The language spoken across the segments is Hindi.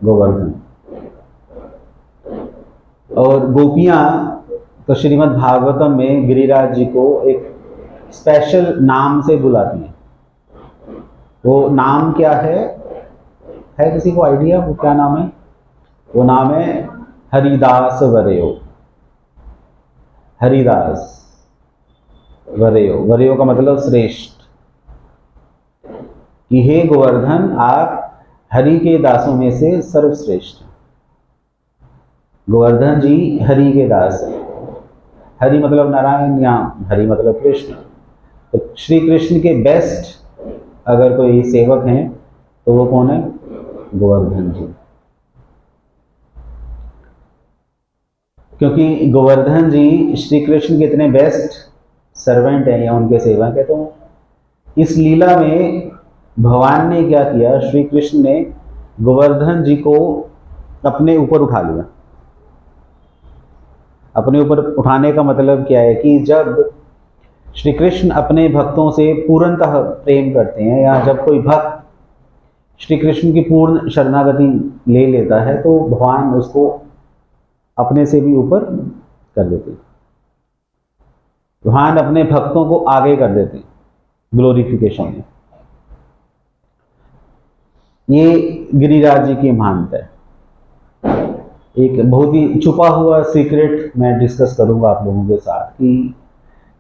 गोवर्धन। और गोपियां तो श्रीमद् भागवतम में गिरिराज जी को एक स्पेशल नाम से बुलाती हैं। वो नाम क्या है किसी को आइडिया वो क्या नाम है? वो नाम है हरिदास वरयो। हरिदास वरयो, वरयो का मतलब श्रेष्ठ। कि हे गोवर्धन, आप हरि के दासों में से सर्वश्रेष्ठ। गोवर्धन जी हरि के दास हैं। हरि मतलब नारायण या हरि मतलब कृष्ण। तो श्री कृष्ण के बेस्ट अगर कोई सेवक हैं तो वो कौन है? गोवर्धन जी। क्योंकि गोवर्धन जी श्री कृष्ण के इतने बेस्ट सर्वेंट हैं या उनके सेवक हैं, तो इस लीला में भगवान ने क्या किया, श्री कृष्ण ने गोवर्धन जी को अपने ऊपर उठा लिया। अपने ऊपर उठाने का मतलब क्या है कि जब श्री कृष्ण अपने भक्तों से पूर्णतः प्रेम करते हैं या जब कोई भक्त श्री कृष्ण की पूर्ण शरणागति ले लेता है तो भगवान उसको अपने से भी ऊपर कर देते हैं। भगवान अपने भक्तों को आगे कर देते हैं ग्लोरिफिकेशन में। ये गिरिराज जी की महानता है। एक बहुत ही छुपा हुआ सीक्रेट मैं डिस्कस करूंगा आप लोगों के साथ कि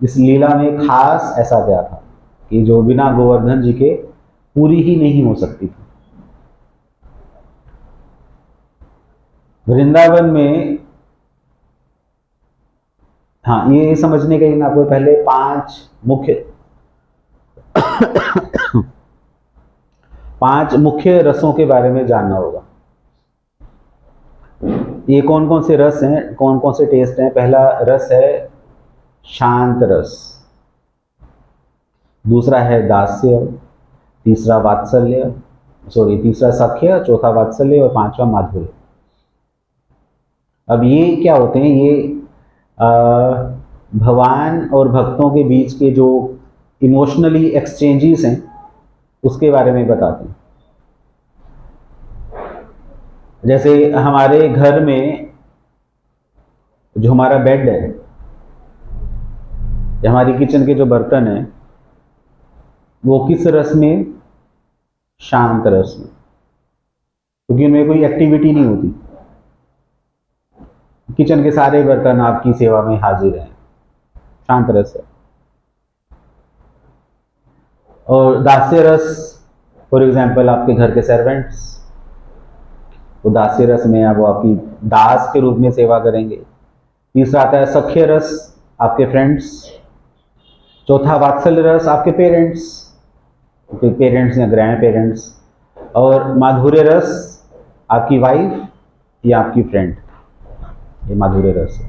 इस लीला में खास ऐसा क्या था कि जो बिना गोवर्धन जी के पूरी ही नहीं हो सकती थी। वृंदावन में, हाँ, ये समझने के लिए आपको पहले पांच मुख्य रसों के बारे में जानना होगा। ये कौन कौन से रस हैं, कौन कौन से टेस्ट हैं? पहला रस है शांत रस, दूसरा है दास्य, तीसरा वात्सल्य, तीसरा सख्य, चौथा वात्सल्य और पांचवा माधुर्य। अब ये क्या होते हैं? ये भगवान और भक्तों के बीच के जो इमोशनली एक्सचेंजेस हैं उसके बारे में बताते हैं। जैसे हमारे घर में जो हमारा बेड है या हमारी किचन के जो बर्तन हैं वो किस रस में? शांत रस में, क्योंकि उनमें कोई एक्टिविटी नहीं होती। किचन के सारे बर्तन आपकी सेवा में हाजिर हैं, शांत रस है। और दास्य रस, फॉर एग्जाम्पल आपके घर के सर्वेंट्स, वो दास्य रस में है, वो आपकी दास के रूप में सेवा करेंगे। तीसरा आता है सख्य रस, आपके फ्रेंड्स। चौथा वात्सल्य रस, आपके पेरेंट्स या ग्रैंड पेरेंट्स। और माधुर्य रस, आपकी वाइफ या आपकी फ्रेंड। ये माधुर्य रस है।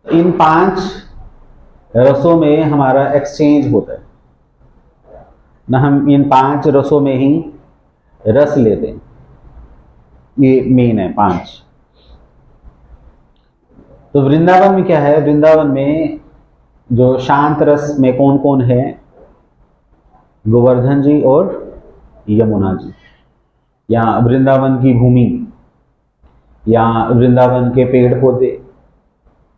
इन 5 रसों में हमारा एक्सचेंज होता है ना, हम इन 5 रसों में ही रस लेते हैं। ये मेन है 5। तो वृंदावन में क्या है? वृंदावन में जो शांत रस में कौन कौन है? गोवर्धन जी और यमुना जी। या वृंदावन की भूमि या वृंदावन के पेड़ पौधे,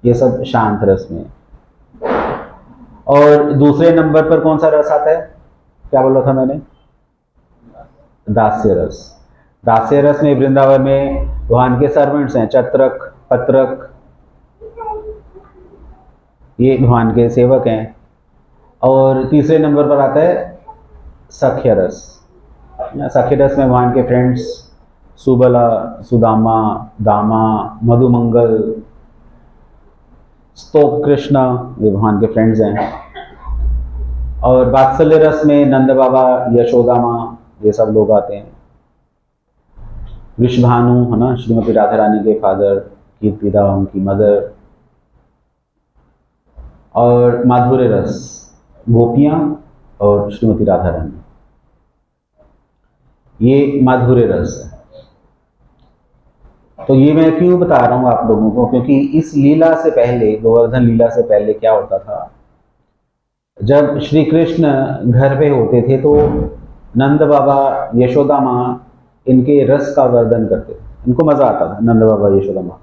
ये सब शांत रस में। और दूसरे नंबर पर कौन सा रस आता है? क्या बोला था मैंने? दास्य रस। दास्य रस में वृंदावन में भगवान के सर्वेंट्स हैं, चत्रक, पत्रक, ये भगवान के सेवक हैं। और तीसरे नंबर पर आता है सख्य रस। सख्य रस में भगवान के फ्रेंड्स सुबला, सुदामा, दामा, मधुमंगल, स्तोक कृष्ण, ये भगवान के फ्रेंड्स हैं। और वात्सल्य रस में नंद बाबा, यशोदा माँ, ये सब लोग आते हैं। वृषभानु है ना, श्रीमती राधा रानी के फादर, कीर्तिदा उनकी मदर। और माधुर्य रस, गोपियां और श्रीमती राधा रानी, ये माधुर्य रस है। तो ये मैं क्यों बता रहा हूँ आप लोगों को? क्योंकि इस लीला से पहले, गोवर्धन लीला से पहले क्या होता था, जब श्री कृष्ण घर पे होते थे तो नंद बाबा, यशोदा माँ, इनके रस का वर्णन करते थे, इनको मजा आता था नंद बाबा यशोदा माँ।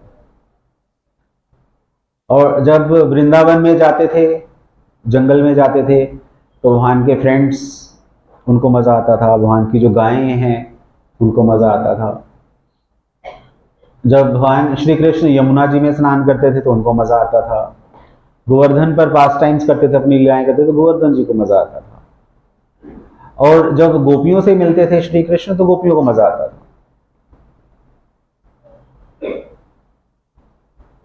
और जब वृंदावन में जाते थे, जंगल में जाते थे, तो वहाँ के फ्रेंड्स, उनको मज़ा आता था, वहाँ की जो गायें हैं उनको मज़ा आता था। जब भगवान श्री कृष्ण यमुना जी में स्नान करते थे तो उनको मज़ा आता था। गोवर्धन पर पास टाइम्स करते थे, अपनी लीलाएं करते थे, तो गोवर्धन जी को मज़ा आता था। और जब गोपियों से मिलते थे श्री कृष्ण तो गोपियों को मज़ा आता था।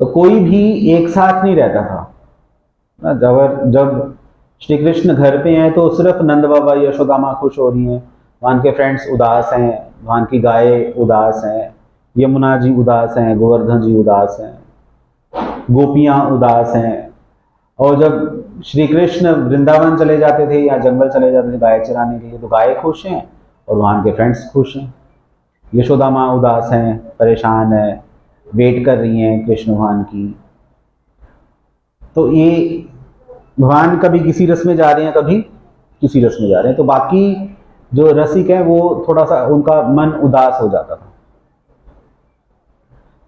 तो कोई भी एक साथ नहीं रहता था ना। जब श्री कृष्ण घर पे हैं तो सिर्फ नंद बाबा यशोदा माँ खुश हो रही हैं, वहाँ के फ्रेंड्स उदास हैं, वहाँ की गायें उदास हैं, यमुना जी उदास हैं, गोवर्धन जी उदास हैं, गोपियाँ उदास हैं। और जब श्री कृष्ण वृंदावन चले जाते थे या जंगल चले जाते थे गाय चराने के लिए, तो गायें खुश हैं और वहाँ के फ्रेंड्स खुश हैं। यशोदा माँ उदास हैं, परेशान है, वेट कर रही हैं कृष्ण भगवान की। तो ये भगवान कभी किसी रस में जा रहे हैं, कभी किसी रस में जा रहे हैं, तो बाकी जो रसिक है वो थोड़ा सा उनका मन उदास हो जाता था।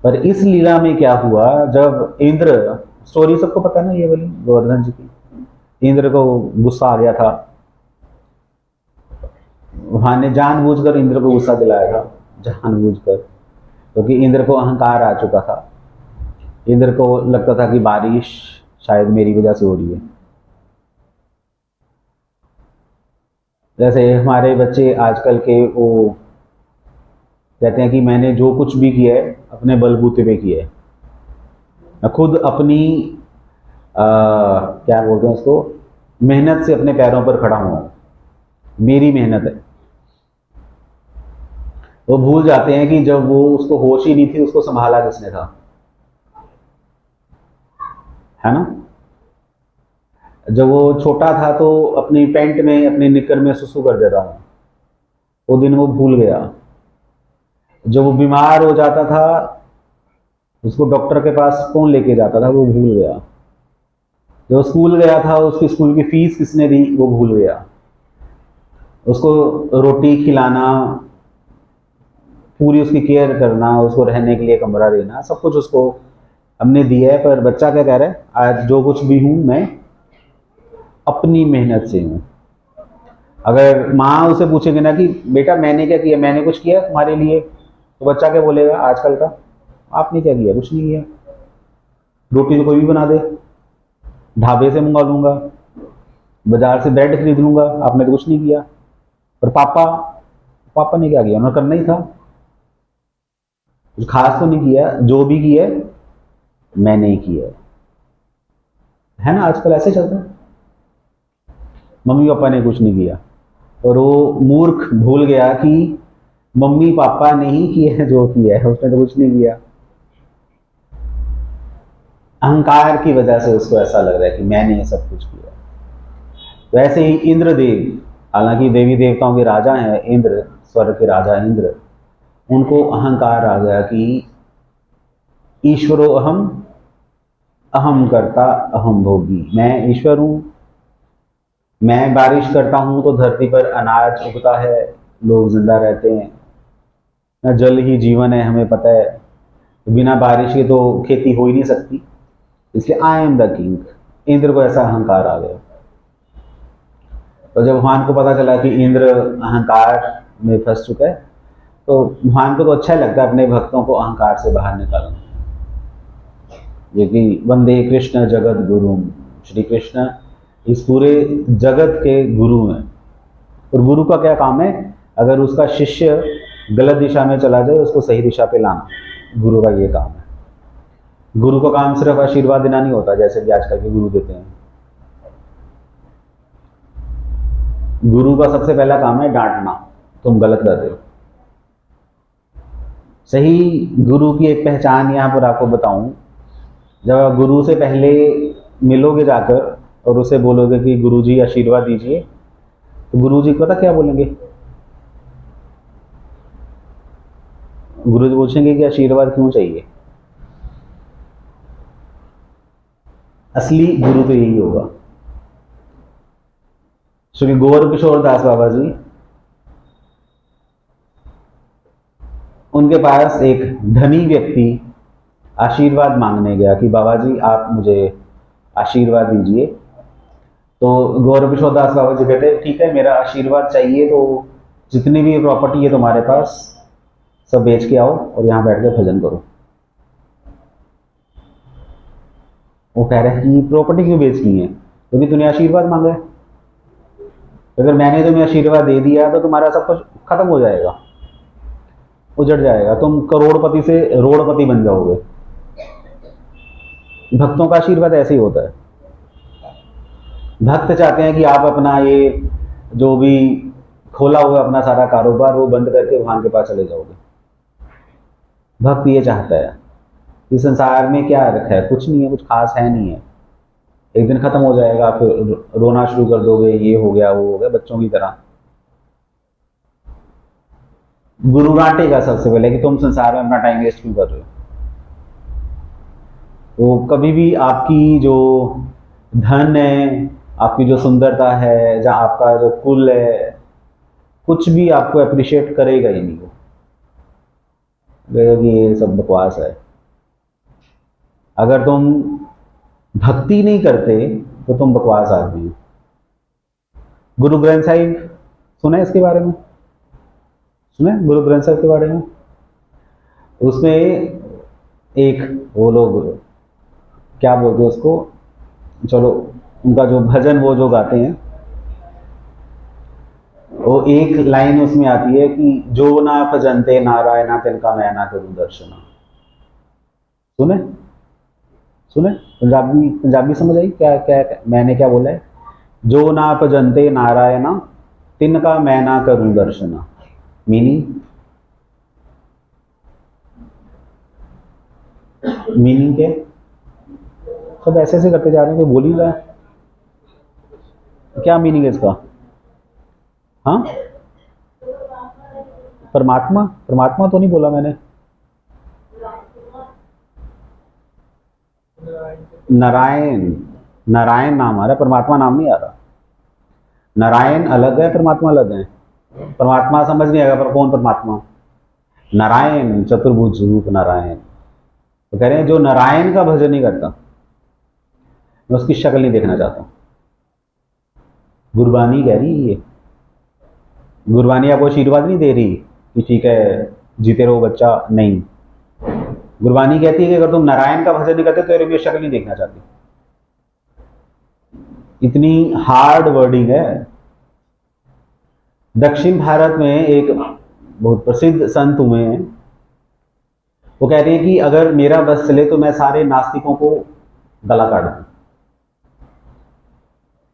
पर इस लीला में क्या हुआ, जब इंद्र, स्टोरी सबको पता है ना ये वाली गोवर्धन जी की, इंद्र को गुस्सा आ गया था, भगवान ने जानबूझकर इंद्र को गुस्सा दिलाया था, जानबूझकर, क्योंकि इंद्र को अहंकार आ चुका था। इंद्र को लगता था कि बारिश शायद मेरी वजह से हो रही है। जैसे हमारे बच्चे आजकल के, वो कहते हैं कि मैंने जो कुछ भी किया है अपने बलबूते पे किया है, मैं खुद अपनी क्या बोलते हैं उसको, मेहनत से अपने पैरों पर खड़ा हुआ हूँ, मेरी मेहनत है। वो भूल जाते हैं कि जब वो, उसको होश ही नहीं थी, उसको संभाला किसने था, है ना। जब वो छोटा था तो अपनी पैंट में, अपने निकर में सुसु कर देता था, वो दिन वो भूल गया। जब वो बीमार हो जाता था, उसको डॉक्टर के पास कौन लेके जाता था, वो भूल गया। जब स्कूल गया था, उसकी स्कूल की फीस किसने दी, वो भूल गया। उसको रोटी खिलाना, पूरी उसकी केयर करना, उसको रहने के लिए कमरा देना, सब कुछ उसको हमने दिया है। पर बच्चा क्या कह रहा है, आज जो कुछ भी हूँ मैं अपनी मेहनत से हूँ। अगर माँ उसे पूछेंगे ना कि बेटा मैंने क्या किया, मैंने कुछ किया तुम्हारे लिए, तो बच्चा क्या बोलेगा आजकल का, आपने क्या किया, कुछ नहीं किया। रोटी तो कोई भी बना दे, ढाबे से मंगा लूंगा, बाजार से ब्रेड खरीद लूंगा, आपने तो कुछ नहीं किया। पर पापा, पापा ने क्या किया, उन्होंने करना ही था, कुछ खास तो नहीं किया, जो भी किया मैंने ही किया है ना। आजकल ऐसे चलता है, मम्मी पापा ने कुछ नहीं किया, और वो मूर्ख भूल गया कि मम्मी पापा ने ही किया है, जो किया है उसने तो कुछ नहीं किया। अहंकार की वजह से उसको ऐसा लग रहा है कि मैंने ये सब कुछ किया। वैसे ही इंद्रदेव, हालांकि देवी देवताओं के राजा हैं इंद्र, स्वर्ग के राजा इंद्र, उनको अहंकार आ गया कि ईश्वरो अहम, अहम करता अहम भोगी, मैं ईश्वर हूँ, मैं बारिश करता हूँ तो धरती पर अनाज उगता है, लोग जिंदा रहते हैं, न जल ही जीवन है, हमें पता है, बिना बारिश के तो खेती हो ही नहीं सकती, इसलिए I am the king. Indra को ऐसा अहंकार आ गया। तो जब भगवान को पता चला कि इंद्र अहंकार में फंस चुका है, तो भगवान को तो अच्छा लगता है अपने भक्तों को अहंकार से बाहर निकालना। ये कि वंदे कृष्ण जगत गुरु, श्री कृष्ण इस पूरे जगत के गुरु हैं। और गुरु का क्या काम है, अगर उसका शिष्य गलत दिशा में चला जाए उसको सही दिशा पे लाना, गुरु का ये काम है। गुरु का काम सिर्फ आशीर्वाद देना नहीं होता, जैसे कि आजकल के गुरु देते हैं। गुरु का सबसे पहला काम है डांटना, तुम गलत कर रहे हो। सही गुरु की एक पहचान यहाँ पर आपको बताऊं, जब आप गुरु से पहले मिलोगे जाकर और उसे बोलोगे कि गुरु जी आशीर्वाद दीजिए, तो गुरु जी पता क्या बोलेंगे, गुरु जी पूछेंगे कि आशीर्वाद क्यों चाहिए। असली गुरु तो यही होगा। श्री गौर किशोर दास बाबा जी उनके पास एक धनी व्यक्ति आशीर्वाद मांगने गया कि बाबा जी आप मुझे आशीर्वाद दीजिए। तो गौरव किशोर दास बाबा जी कहते ठीक है, मेरा आशीर्वाद चाहिए तो जितनी भी प्रॉपर्टी है तुम्हारे पास सब बेच के आओ और यहाँ बैठ के भजन करो। वो कह रहे हैं कि प्रॉपर्टी क्यों बेचनी है, क्योंकि तूने आशीर्वाद मांगा है। अगर मैंने तुम्हें आशीर्वाद दे दिया तो तुम्हारा सब कुछ खत्म हो जाएगा, उजड़ जाएगा, तुम करोड़पति से रोड़पति बन जाओगे। भक्तों का आशीर्वाद ऐसे ही होता है। भक्त चाहते हैं कि आप अपना ये जो भी खोला हुआ अपना सारा कारोबार वो बंद करके भगवान के पास चले जाओगे। भक्त ये चाहता है। इस संसार में क्या रखा है, कुछ नहीं है, कुछ खास है नहीं है, एक दिन खत्म हो जाएगा, फिर रोना शुरू कर दोगे, ये हो गया वो हो गया, बच्चों की तरह। गुरु डांटेगा सबसे पहले कि तुम संसार में अपना टाइम वेस्ट क्यों कर रहे हो। तो कभी भी आपकी जो धन है, आपकी जो सुंदरता है, जहाँ आपका जो कुल है, कुछ भी आपको अप्रिशिएट करेगा ही नहीं। वो कहेगा कि ये सब बकवास है। अगर तुम भक्ति नहीं करते तो तुम बकवास आदमी हो। गुरु ग्रंथ साहिब सुना है इसके बारे में? सुना है गुरु ग्रंथ साहिब के बारे में? उसमें एक वो लोग क्या बोलते हैं उसको, चलो उनका जो भजन वो जो गाते हैं, वो एक लाइन उसमें आती है कि जो ना भजनते नारायणा तिनका मैं ना करूं दर्शना। सुने सुने? पंजाबी पंजाबी समझ आई क्या क्या मैंने क्या बोला है? जो ना भजनते नारायणा तिनका मैं ना करूं दर्शना। मीनिंग क्या? सब ऐसे ऐसे करते जा रहे हैं कि बोल ही रहा है। क्या मीनिंग है इसका? हाँ, परमात्मा परमात्मा तो नहीं बोला मैंने। नारायण, नारायण नाम आ रहा है, परमात्मा नाम नहीं आ रहा। नारायण अलग है, परमात्मा अलग है। परमात्मा समझ नहीं आएगा, पर कौन परमात्मा? नारायण चतुर्भुज रूप नारायण। तो कह रहे हैं जो नारायण का भजन नहीं करता, मैं उसकी शक्ल नहीं देखना चाहता। गुरबानी कह रही है, गुरबानी आपको आशीर्वाद नहीं दे रही कि ठीक है जीते रहो बच्चा, नहीं। गुरबानी कहती है कि अगर तुम नारायण का भजन नहीं करते तो तेरे में शक्ल नहीं देखना चाहती। इतनी हार्ड वर्डिंग है। दक्षिण भारत में एक बहुत प्रसिद्ध संत हुए हैं, वो कहते हैं कि अगर मेरा बस चले तो मैं सारे नास्तिकों को गला काट दूं,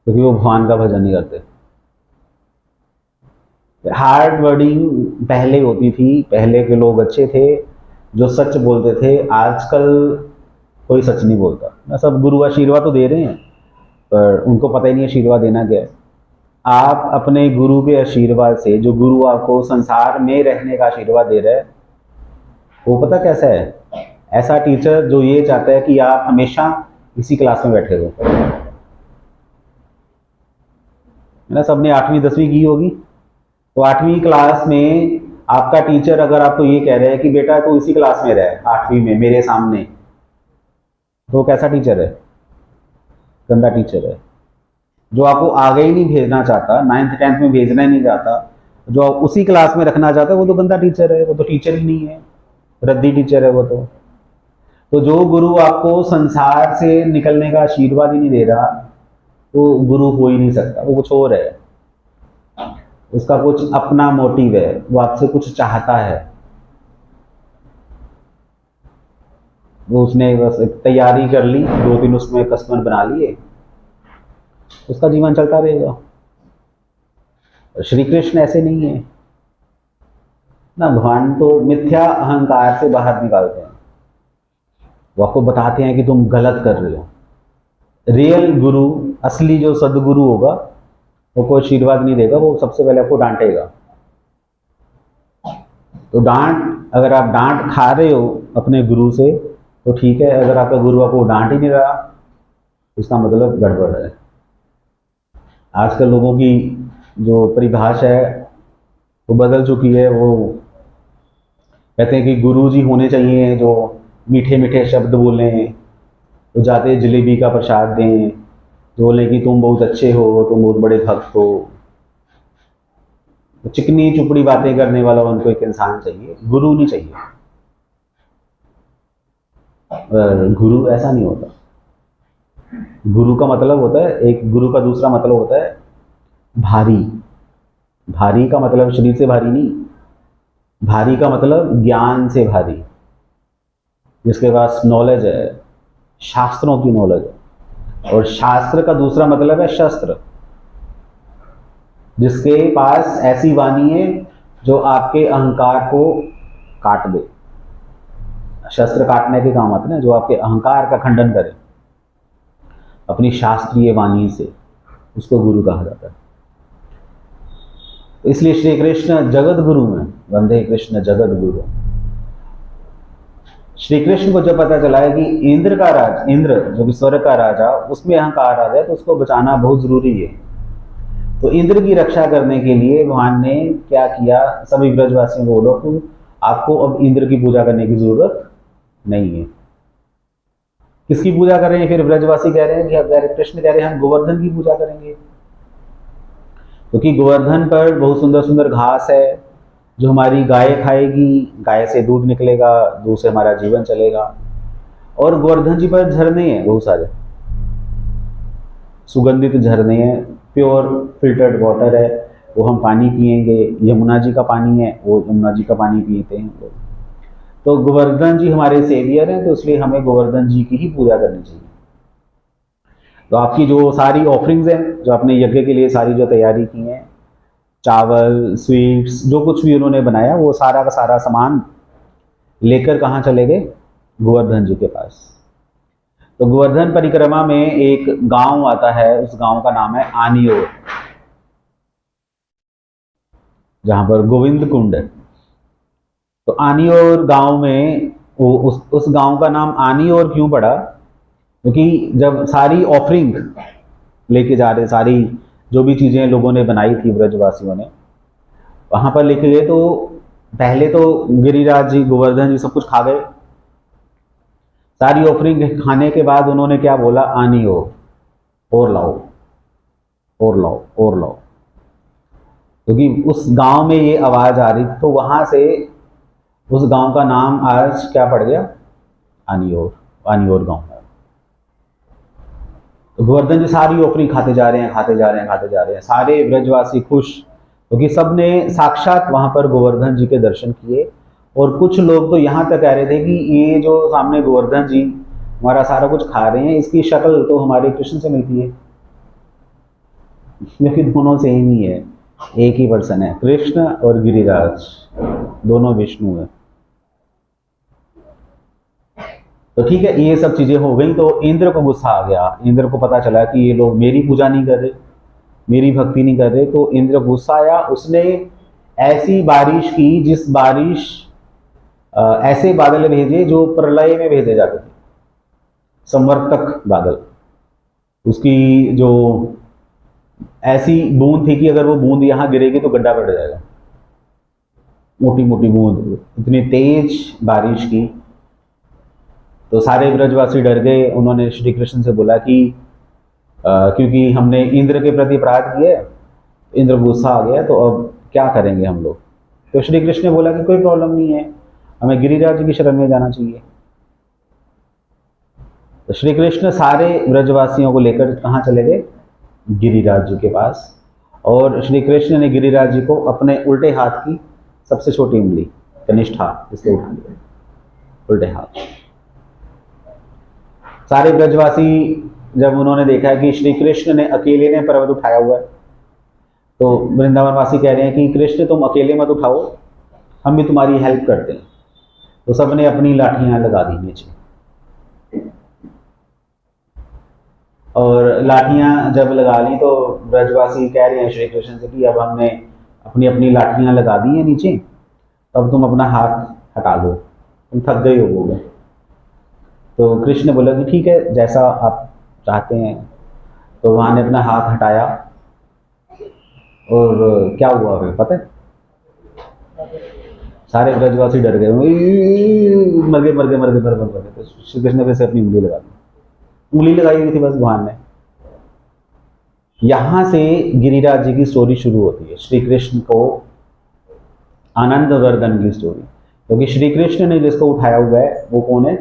क्योंकि वो भगवान का भजन नहीं करते। हार्ड वर्डिंग पहले होती थी, पहले के लोग अच्छे थे जो सच बोलते थे। आजकल कोई सच नहीं बोलता ना, सब गुरु आशीर्वाद तो दे रहे हैं पर उनको पता ही नहीं आशीर्वाद देना क्या है। आप अपने गुरु के आशीर्वाद से, जो गुरु आपको संसार में रहने का आशीर्वाद दे रहा है, वो पता कैसा है? ऐसा टीचर जो ये चाहता है कि आप हमेशा इसी क्लास में बैठे रहो। ना सबने 8वीं 10वीं की होगी, तो 8वीं क्लास में आपका टीचर अगर आपको ये कह रहा है कि बेटा तू इसी क्लास में रह 8वीं में मेरे सामने, तो कैसा टीचर है? गंदा टीचर है। जो आपको आगे ही नहीं भेजना चाहता, 9th 10th में भेजना ही नहीं चाहता, जो आप उसी क्लास में रखना चाहता है, वो तो गंदा टीचर है, वो तो टीचर ही नहीं है, रद्दी टीचर है वो तो जो गुरु आपको संसार से निकलने का आशीर्वाद ही नहीं दे रहा, वो गुरु हो ही नहीं सकता। वो कुछ और है, उसका कुछ अपना मोटिव है, वो आपसे कुछ चाहता है। वो उसने बस एक तैयारी कर ली, 2 दिन उसमें कस्टमर बना लिए, उसका जीवन चलता रहेगा। श्री कृष्ण ऐसे नहीं है ना। भगवान तो मिथ्या अहंकार से बाहर निकालते हैं, वो आपको बताते हैं कि तुम गलत कर रहे हो। रियल गुरु, असली जो सदगुरु होगा, वो कोई आशीर्वाद नहीं देगा, वो सबसे पहले आपको डांटेगा। तो डांट, अगर आप डांट खा रहे हो अपने गुरु से तो ठीक है, अगर आपका गुरु आपको डांट ही नहीं रहा, इसका मतलब गड़बड़ है। आजकल लोगों की जो परिभाषा है वो बदल चुकी है। वो कहते हैं कि गुरु जी होने चाहिए जो मीठे मीठे शब्द बोलें, तो जाते जलेबी का प्रसाद दें, तो बोले कि तुम बहुत अच्छे हो, तुम बहुत बड़े भक्त हो। तो चिकनी चुपड़ी बातें करने वाला उनको एक इंसान चाहिए, गुरु नहीं चाहिए। गुरु ऐसा नहीं होता। गुरु का मतलब होता है, एक गुरु का दूसरा मतलब होता है भारी। भारी का मतलब शरीर से भारी नहीं, भारी का मतलब ज्ञान से भारी, जिसके पास नॉलेज है, शास्त्रों की नॉलेज है। और शास्त्र का दूसरा मतलब है शस्त्र, जिसके पास ऐसी वाणी है जो आपके अहंकार को काट दे। शस्त्र काटने के काम आते हैं ना, जो आपके अहंकार का खंडन करे अपनी शास्त्रीय वाणी से, उसको गुरु कहा जाता है। इसलिए श्री कृष्ण जगत गुरु हैं, वंदे कृष्ण जगत गुरु। श्री कृष्ण को जब पता चला है कि इंद्र का राज, इंद्र जो कि स्वर्ग का राजा, उसमें अहंकार आ जाए तो उसको बचाना बहुत जरूरी है। तो इंद्र की रक्षा करने के लिए भगवान ने क्या किया, सभी ब्रजवासियों को बोलो कि आपको अब इंद्र की पूजा करने की जरूरत नहीं है। किसकी पूजा कर रहे हैं फिर ब्रजवासी? कह रहे हैं कि कृष्ण कह रहे हैं हम गोवर्धन की पूजा करेंगे, क्योंकि गोवर्धन पर बहुत सुंदर सुंदर घास है जो हमारी गाय खाएगी, गाय से दूध निकलेगा, दूध से हमारा जीवन चलेगा। और गोवर्धन जी पर झरने हैं बहुत सारे, सुगंधित झरने हैं, प्योर फिल्टर्ड वाटर है, वो हम पानी पिएंगे। यमुना जी का पानी है, वो यमुना जी का पानी पीते हैं लोग। तो गोवर्धन जी हमारे सेवियर हैं, तो इसलिए हमें गोवर्धन जी की ही पूजा करनी चाहिए। तो आपकी जो सारी ऑफरिंग्स हैं, जो आपने यज्ञ के लिए सारी जो तैयारी की है, चावल, स्वीट्स, जो कुछ भी उन्होंने बनाया, वो सारा का सारा सामान लेकर कहाँ चले गए? गोवर्धन जी के पास। तो गोवर्धन परिक्रमा में एक गांव आता है, उस गांव का नाम है आनियोर, जहां पर गोविंद कुंड है। तो आनियोर गांव में उस गांव का नाम आनियोर क्यों पड़ा? क्योंकि जब सारी ऑफरिंग लेके जा रहे, सारी जो भी चीजें लोगों ने बनाई थी ब्रजवासियों ने, वहां पर लेके गए, तो पहले तो गिरिराज जी, गोवर्धन जी सब कुछ खा गए। सारी ऑफरिंग खाने के बाद उन्होंने क्या बोला? और लाओ, और लाओ, और लाओ। क्योंकि उस गांव में ये आवाज आ रही थी, तो वहां से उस गांव का नाम आज क्या पड़ गया? आनियोर, आनियोर गांव है। तो गोवर्धन जी सारी ऑफरिंग खाते जा रहे हैं, खाते जा रहे हैं, खाते जा रहे हैं, सारे ब्रजवासी खुश, क्योंकि सबने साक्षात वहां पर गोवर्धन जी के दर्शन किए। और कुछ लोग तो यहाँ तक कह रहे थे कि ये जो सामने गोवर्धन जी हमारा सारा कुछ खा रहे हैं, इसकी शक्ल तो हमारे कृष्ण से मिलती है, क्योंकि दोनों सेम ही है, एक ही पर्सन है, कृष्ण और गिरिराज, दोनों विष्णु है। तो ठीक है, ये सब चीजें हो गई, तो इंद्र को गुस्सा आ गया। इंद्र को पता चला कि ये लोग मेरी पूजा नहीं कर रहे, मेरी भक्ति नहीं कर रहे, तो इंद्र गुस्सा आया। उसने ऐसी बारिश की, जिस बारिश ऐसे बादल भेजे जो प्रलय में भेजे जाते थे, संवर्तक बादल। उसकी जो ऐसी बूंद थी कि अगर वो बूंद यहाँ गिरेगी तो गड्ढा बढ़ जाएगा, मोटी मोटी बूंद, इतनी तेज बारिश की। तो सारे ब्रजवासी डर गए। उन्होंने श्री कृष्ण से बोला कि क्योंकि हमने इंद्र के प्रति अपराध किया, इंद्र गुस्सा आ गया, तो अब क्या करेंगे हम लोग? तो श्री कृष्ण ने बोला कि कोई प्रॉब्लम नहीं है, हमें गिरिराज जी की शरण में जाना चाहिए। तो श्री कृष्ण सारे ब्रजवासियों को लेकर कहाँ चले गए? गिरिराज जी के पास। और श्री कृष्ण ने गिरिराज जी को अपने उल्टे हाथ की सबसे छोटी उंगली, कनिष्ठ हाथ, इससे उठा लिया, उल्टे हाथ। सारे ब्रजवासी जब उन्होंने देखा कि श्री कृष्ण ने अकेले ने पर्वत उठाया हुआ है, तो वृंदावनवासी कह रहे हैं कि कृष्ण तुम अकेले मत उठाओ, हम भी तुम्हारी हेल्प करते हैं। तो सबने अपनी लाठियां लगा दी नीचे, और लाठियां जब लगा ली तो ब्रजवासी कह रहे हैं श्री कृष्ण से कि अब हमने अपनी अपनी लाठियां लगा दी हैं नीचे, तब तुम अपना हाथ हटा लो, तुम थक गए होगे। तो कृष्ण ने बोला कि ठीक है, जैसा आप चाहते हैं। तो वहां ने अपना हाथ हटाया, और क्या हुआ फिर पता है? सारे ब्रजवासी डर गए, मर गए मर गए मर गए मर गए मर गए। तो श्री कृष्ण ने फिर से अपनी उंगली लगा दी, उंगली लगाई हुई थी बस भगवान ने। यहां से गिरिराज जी की स्टोरी शुरू होती है, श्री कृष्ण को आनंद वर्धन की स्टोरी, क्योंकि श्री कृष्ण ने जिसको उठाया हुआ है वो कौन है?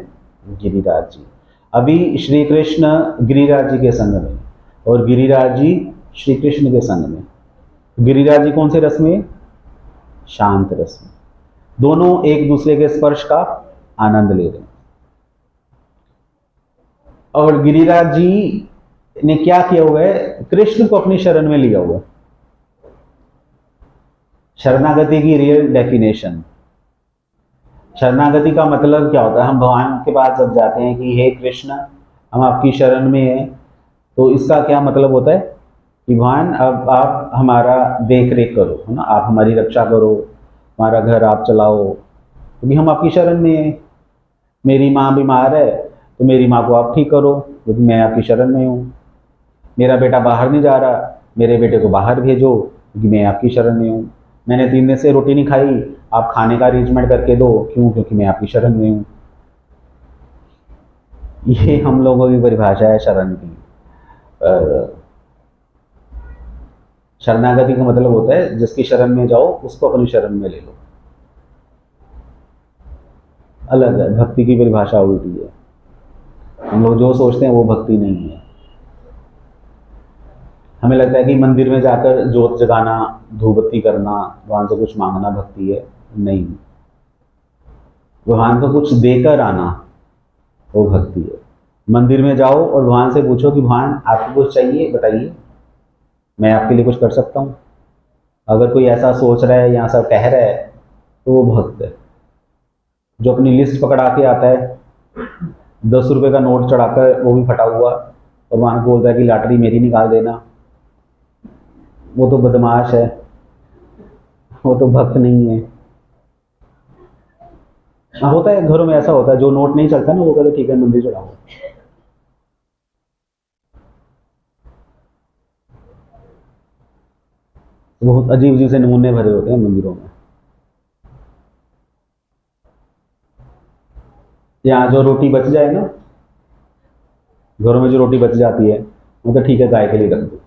गिरिराज जी। अभी श्री कृष्ण गिरिराज जी के संग में और गिरिराज जी श्री कृष्ण के संग में। गिरिराज जी कौन से रस में? शांत रस में। दोनों एक दूसरे के स्पर्श का आनंद ले रहे हैं। और गिरिराज जी ने क्या किया हुआ है? कृष्ण को अपनी शरण में लिया हुआ है। शरणागति की रियल डेफिनेशन, शरणागति का मतलब क्या होता है? हम भगवान के पास जब जाते हैं कि हे कृष्ण हम आपकी शरण में हैं, तो इसका क्या मतलब होता है कि भगवान अब आप हमारा देख रेख करो, है ना, आप हमारी रक्षा करो, हमारा घर आप चलाओ, क्योंकि हम आपकी शरण में हैं। मेरी माँ बीमार है तो मेरी माँ को आप ठीक करो, क्योंकि मैं आपकी शरण में हूँ। मेरा बेटा बाहर नहीं जा रहा, मेरे बेटे को बाहर भेजो, क्योंकि मैं आपकी शरण में हूँ। मैंने 3 दिन से रोटी नहीं खाई, आप खाने का अरेंजमेंट करके दो, क्यों? क्योंकि मैं आपकी शरण में हूँ। ये हम लोगों की परिभाषा है शरण की। शरणागति का मतलब होता है जिसकी शरण में जाओ उसको अपनी शरण में ले लो। अलग है, भक्ति की परिभाषा उल्टी है। हम लोग जो सोचते हैं वो भक्ति नहीं है। हमें लगता है कि मंदिर में जाकर जोत जगाना, धूपबत्ती करना, भगवान से कुछ मांगना भक्ति है। नहीं, भगवान को कुछ देकर आना वो भक्ति है। मंदिर में जाओ और भगवान से पूछो कि भगवान आपको कुछ चाहिए बताइए, मैं आपके लिए कुछ कर सकता हूँ। अगर कोई ऐसा सोच रहा है या ऐसा कह रहा है तो वो भक्त है। जो अपनी लिस्ट पकड़ा के आता है, 10 रुपए का नोट चढ़ाकर, वो भी फटा हुआ, और वहां को बोलता है कि लॉटरी मेरी निकाल देना, वो तो बदमाश है, वो तो भक्त नहीं है। हाँ, होता है घरों में, ऐसा होता है। जो नोट नहीं चलता ना वो कहते ठीक है मंदिर चढ़ाओ। बहुत अजीब अजीब से नमूने भरे होते हैं मंदिरों में। यहाँ जो रोटी बच जाए ना, घरों में जो रोटी बच जाती है वो तो ठीक है गाय के लिए रख दो।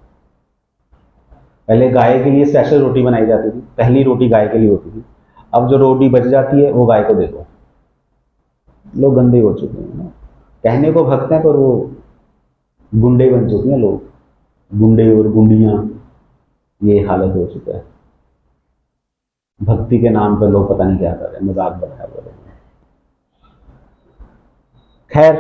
पहले गाय के लिए स्पेशल रोटी बनाई जाती थी, पहली रोटी गाय के लिए होती थी। अब जो रोटी बच जाती है वो गाय को दे दो। लोग गंदे हो चुके हैं ना, कहने को भक्त हैं पर वो गुंडे बन चुके हैं लोग, गुंडे और गुंडियां, ये हालत हो चुका है। भक्ति के नाम पर लोग पता नहीं क्या कर रहे हैं, मजाक बनाया हुआ है। खैर,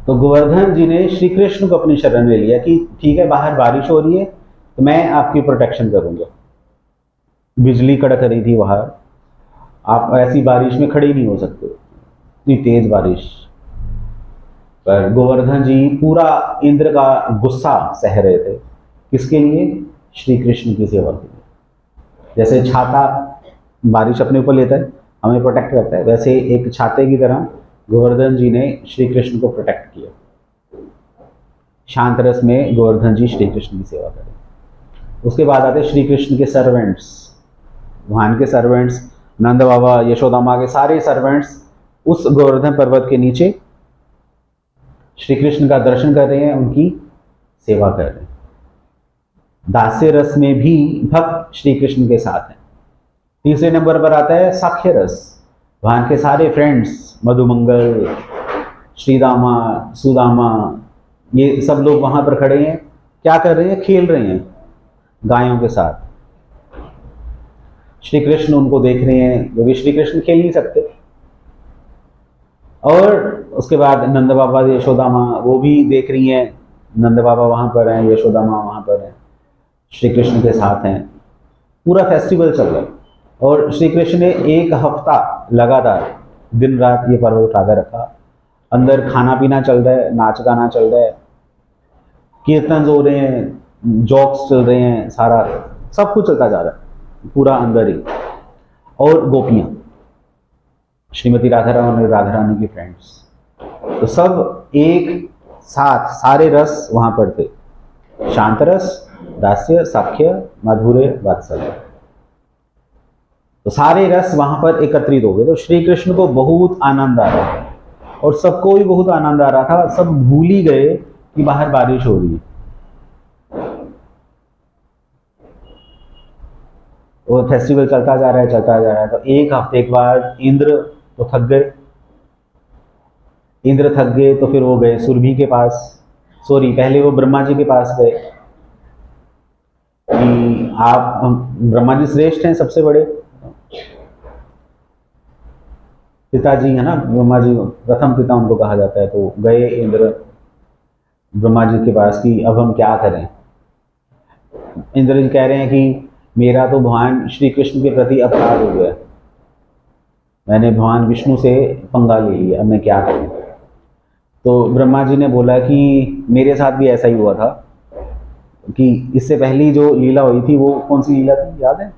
तो गोवर्धन जी ने श्री कृष्ण को अपनी शरण में लिया कि ठीक है बाहर बारिश हो रही है तो मैं आपकी प्रोटेक्शन करूंगा। बिजली कड़क रही थी बाहर, आप ऐसी बारिश में खड़े नहीं हो सकते, इतनी तेज बारिश। पर गोवर्धन जी पूरा इंद्र का गुस्सा सह रहे थे, किसके लिए? श्री कृष्ण की सेवा के लिए। जैसे छाता बारिश अपने ऊपर लेता है, हमें प्रोटेक्ट करता है, वैसे एक छाते की तरह गोवर्धन जी ने श्री कृष्ण को प्रोटेक्ट किया। शांत रस में गोवर्धन जी श्री कृष्ण की सेवा करें। उसके बाद आते श्री कृष्ण के सर्वेंट्स, भगवान के सर्वेंट्स, नंद बाबा, यशोदा माँ के सारे सर्वेंट्स उस गोवर्धन पर्वत के नीचे श्री कृष्ण का दर्शन कर रहे हैं, उनकी सेवा कर रहे हैं। दास्य रस में भी भक्त श्री कृष्ण के साथ हैं। तीसरे नंबर पर आता है साख्य रस, भगवान के सारे फ्रेंड्स, मधुमंगल, श्रीदामा, सुदामा, ये सब लोग वहां पर खड़े हैं। क्या कर रहे हैं? खेल रहे हैं गायों के साथ। श्री कृष्ण उनको देख रहे हैं, क्योंकि श्री कृष्ण खेल नहीं सकते। और उसके बाद नंद बाबा, यशोदा माँ, वो भी देख रही हैं। नंद बाबा वहां पर हैं, यशोदा माँ वहां पर हैं, श्री कृष्ण के साथ हैं। पूरा फेस्टिवल चल रहा है और श्री कृष्ण ने 1 हफ्ता लगातार दिन रात ये पर्व उठाकर रखा। अंदर खाना पीना चल रहा है, नाच गाना चल रहा है, कीर्तन हो रहे हैं, जोक्स चल रहे हैं, सारा सब कुछ चलता जा रहा है पूरा अंदर ही। और गोपियां, श्रीमती राधा रानी और राधा रानी की फ्रेंड्स, तो सब एक साथ सारे रस वहां पर थे। शांत रस, दास्य, साख्य, माधुर्य, वात्सल्य। तो सारे रस वहां पर एकत्रित हो गए। तो श्री कृष्ण को बहुत आनंद आ रहा था और सबको भी बहुत आनंद आ रहा था। सब भूल ही गए कि बाहर बारिश हो रही है। वो फेस्टिवल चलता जा रहा है, चलता जा रहा है। तो एक हफ्ते के बाद इंद्र तो थक गए। इंद्र थक गए तो फिर वो गए सुरभि के पास, सॉरी पहले वो ब्रह्मा जी के पास गए कि आप, ब्रह्मा जी श्रेष्ठ हैं, सबसे बड़े पिताजी है ना, ब्रह्मा जी प्रथम पिता उनको कहा जाता है। तो गए इंद्र ब्रह्मा जी के पास कि अब हम क्या करें। इंद्र जी कह रहे हैं कि मेरा तो भगवान श्री कृष्ण के प्रति अपराध हो गया, मैंने भगवान विष्णु से पंगा ले लिया, अब मैं क्या करूं। तो ब्रह्मा जी ने बोला कि मेरे साथ भी ऐसा ही हुआ था कि इससे पहली जो लीला हुई थी वो कौन सी लीला थी, याद है?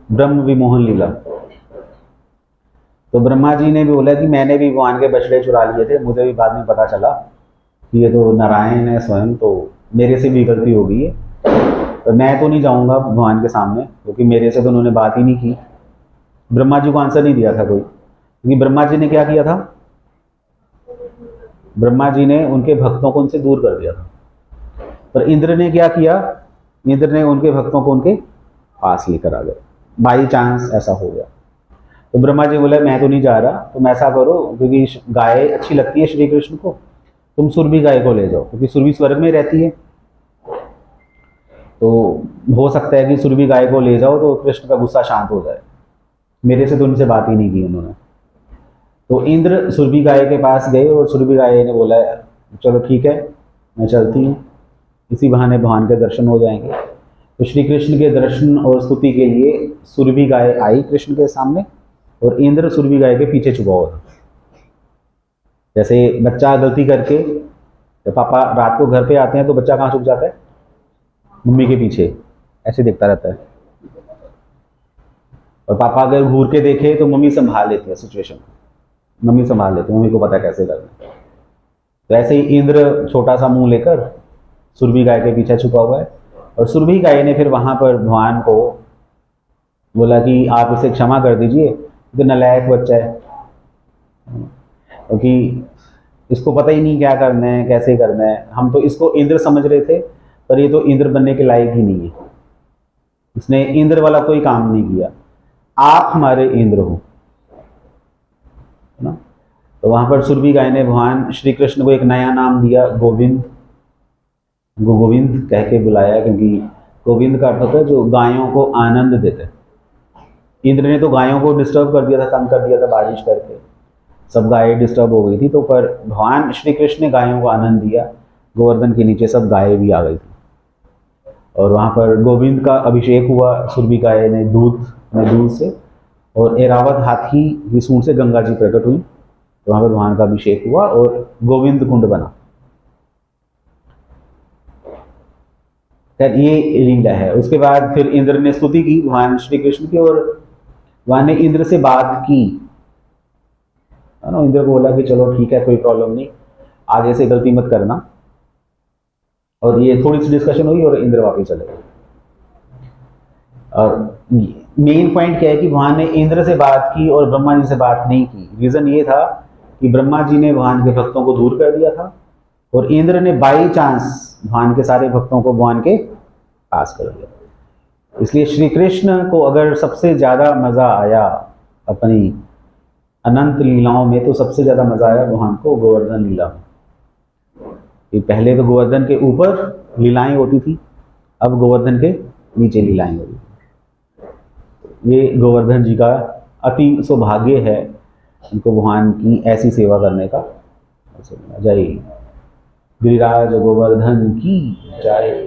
ब्रह्म विमोहन लीला। तो ब्रह्मा जी ने भी बोला कि मैंने भी भगवान के बछड़े चुरा लिए थे, मुझे भी बाद में पता चला कि ये तो नारायण है स्वयं, तो मेरे से भी गलती हो गई है। तो मैं तो नहीं जाऊंगा भगवान के सामने, क्योंकि मेरे से तो उन्होंने बात ही नहीं की। ब्रह्मा जी को आंसर नहीं दिया था कोई, क्योंकि ब्रह्मा जी ने क्या किया था, ब्रह्मा जी ने उनके भक्तों को उनसे दूर कर दिया था। पर इंद्र ने क्या किया, इंद्र ने उनके भक्तों को उनके पास लेकर आ गए। बाई चांस ऐसा हो गया। तो ब्रह्मा जी बोले मैं तो नहीं जा रहा, तुम ऐसा करो, क्योंकि गाय अच्छी लगती है श्री कृष्ण को, तुम सुरभि गाय को ले जाओ, क्योंकि सुरभि स्वर्ग में रहती है। तो हो सकता है कि सुरभि गाय को ले जाओ तो कृष्ण का गुस्सा शांत हो जाए। मेरे से तो उनसे बात ही नहीं की उन्होंने। तो इंद्र सुरभि गाय के पास गए और सुरभि गाय ने बोला चलो ठीक है मैं चलती हूँ, इसी बहाने भगवान के दर्शन हो जाएंगे। तो श्री कृष्ण के दर्शन और स्तुति के लिए सुरभि गाय आई कृष्ण के सामने और इंद्र सुरभि गाय के पीछे छुपा हुआ था। जैसे बच्चा गलती करके, जब पापा रात को घर पे आते हैं तो बच्चा कहाँ छुप जाता है, मम्मी के पीछे, ऐसे देखता रहता है। और पापा अगर घूर के देखे तो मम्मी संभाल लेती है सिचुएशन को, मम्मी संभाल लेती है, मम्मी को पता कैसे करना है। तो ऐसे ही इंद्र छोटा सा मुंह लेकर सुरभि गाय के पीछे छुपा हुआ है। और सुरभि गाय ने फिर वहां पर भगवान को बोला कि आप इसे क्षमा कर दीजिए, तो नालायक बच्चा है, क्योंकि इसको पता ही नहीं क्या करना है, कैसे करना है। हम तो इसको इंद्र समझ रहे थे, पर ये तो इंद्र बनने के लायक ही नहीं है, इसने इंद्र वाला कोई काम नहीं किया। आप हमारे इंद्र हो, है ना। तो वहां पर सुरभि गाय ने भगवान श्री कृष्ण को एक नया नाम दिया, गोविंद। गोविंद कह के बुलाया, क्योंकि गोविंद का अर्थ होता है जो गायों को आनंद देते हैं। इंद्र ने तो गायों को डिस्टर्ब कर दिया था, तंग कर दिया था बारिश करके, सब गायें डिस्टर्ब हो गई थी। तो पर भगवान श्री कृष्ण ने गायों को आनंद दिया, गोवर्धन के नीचे सब गायें भी आ गई थी। और वहाँ पर गोविंद का अभिषेक हुआ सुरभि गाय ने दूध से, और एरावत हाथी की सूंड से गंगा जी प्रकट हुई, तो वहाँ पर भगवान का अभिषेक हुआ और गोविंद कुंड बना। ये लीला है। उसके बाद फिर इंद्र ने स्तुति की भगवान श्री कृष्ण की, और भगवान ने इंद्र से बात की, है ना। इंद्र को बोला कि चलो ठीक है कोई प्रॉब्लम नहीं, आगे से गलती मत करना। और ये थोड़ी सी डिस्कशन हुई और इंद्र वापस चले गए। और मेन पॉइंट क्या है कि भगवान ने इंद्र से बात की और ब्रह्मा जी से बात नहीं की। रीजन ये था कि ब्रह्मा जी ने भगवान के भक्तों को दूर कर दिया था और इंद्र ने बाई चांस भगवान के सारे भक्तों को भगवान के पास कर दिया। इसलिए श्री कृष्ण को अगर सबसे ज्यादा मजा आया अपनी अनंत लीलाओं में, तो सबसे ज्यादा मजा आया भगवान को गोवर्धन लीला में। कि पहले तो गोवर्धन के ऊपर लीलाएं होती थी, अब गोवर्धन के नीचे लीलाएं होती थी। ये गोवर्धन जी का अति सौभाग्य है, उनको भगवान की ऐसी सेवा करने का। जय गिरिराज गोवर्धन की जय।